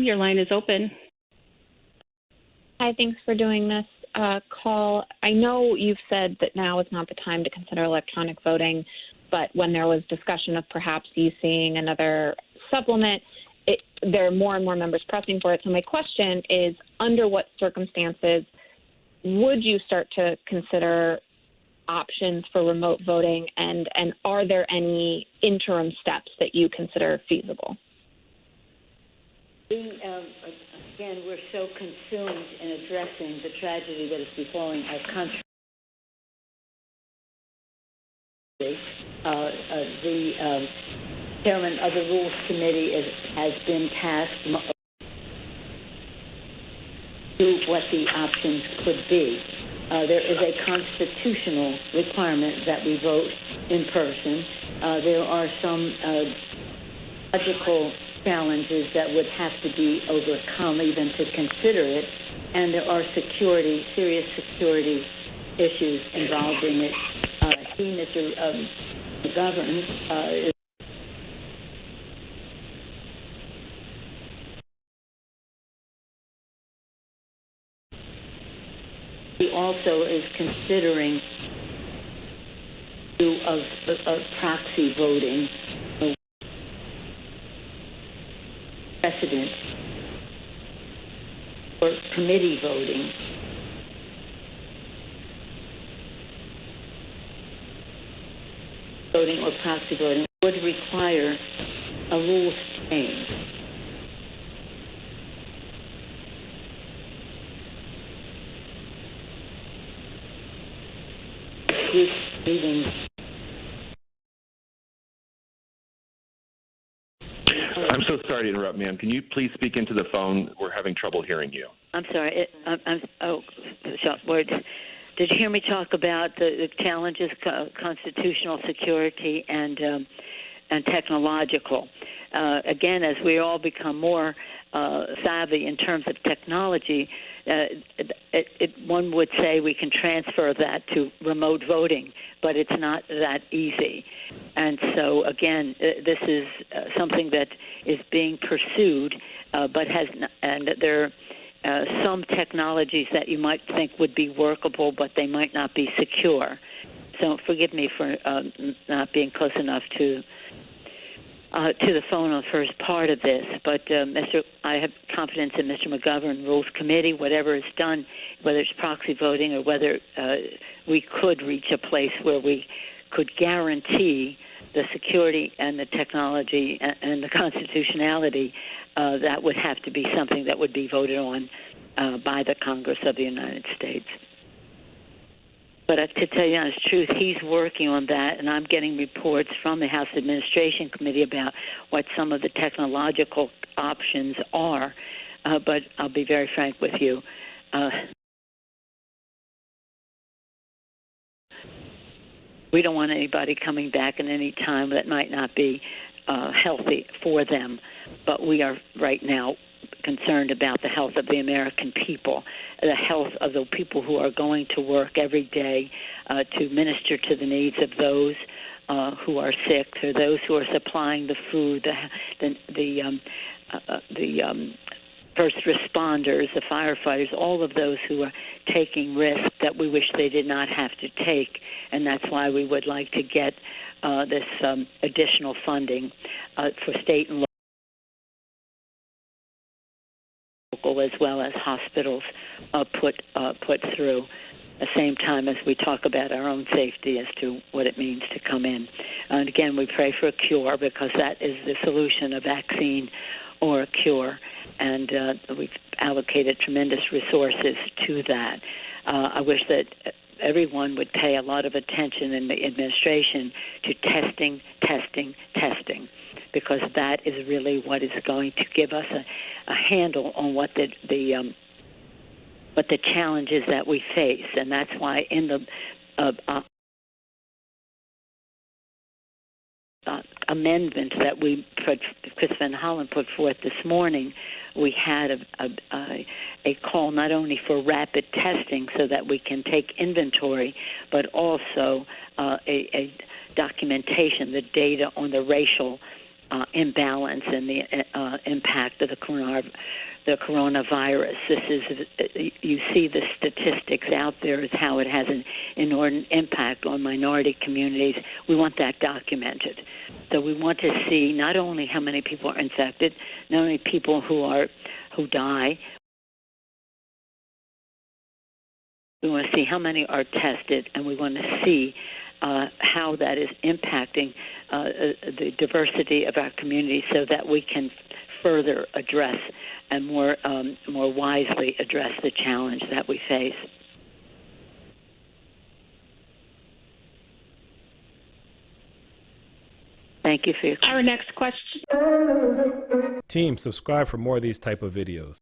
Your line is open. Hi, thanks for doing this call. I know you've said that now is not the time to consider electronic voting, but when there was discussion of perhaps you seeing another supplement, there are more and more members pressing for it. So my question is, under what circumstances would you start to consider options for remote voting, and are there any interim steps that you consider feasible? Again, we're so consumed in addressing the tragedy that is befalling our country. The chairman of the Rules Committee has been tasked to what the options could be. There is a constitutional requirement that we vote in person. There are some logical challenges that would have to be overcome even to consider it, and there are serious security issues involved in it. Mr. McGovern, he also is considering of proxy voting precedent for committee voting. Voting or proxy voting would require a rules change. Meetings. I'm so sorry to interrupt, ma'am. Can you please speak into the phone? We're having trouble hearing you. I'm sorry. Did you hear me talk about the challenges, constitutional security and technological? Again, as we all become more savvy in terms of technology, one would say we can transfer that to remote voting, but it's not that easy. And so, again, this is something that is being pursued, but there are some technologies that you might think would be workable, but they might not be secure. So forgive me for not being close enough to the phone on the first part of this, but I have confidence in Mr. McGovern, Rules Committee, whatever is done, whether it's proxy voting or whether we could reach a place where we could guarantee the security and the technology and the constitutionality, that would have to be something that would be voted on by the Congress of the United States. But to tell you the honest truth, he's working on that, and I'm getting reports from the House Administration Committee about what some of the technological options are. But I'll be very frank with you. We don't want anybody coming back at any time that might not be healthy for them. But we are right now concerned about the health of the American people, the health of the people who are going to work every day to minister to the needs of those who are sick, or those who are supplying the food, the first responders, the firefighters, all of those who are taking risks that we wish they did not have to take. And that's why we would like to get this additional funding for state and local, as well as hospitals, put through. At the same time as we talk about our own safety as to what it means to come in. And again, we pray for a cure, because that is the solution, a vaccine or a cure. And we've allocated tremendous resources to that. I wish that everyone would pay a lot of attention in the administration to testing, because that is really what is going to give us a handle on what the challenges that we face. And that's why in the amendment that Chris Van Hollen put forth this morning, we had a call not only for rapid testing so that we can take inventory, but also a documentation, the data on the racial imbalance and the impact of the coronavirus. You see the statistics out there as how it has an inordinate impact on minority communities. We want that documented. So we want to see not only how many people are infected, not only people who die. We want to see how many are tested, and we want to see how that is impacting the diversity of our community, so that we can further address and more wisely address the challenge that we face. Thank you for your question. Our next question. Team, subscribe for more of these type of videos.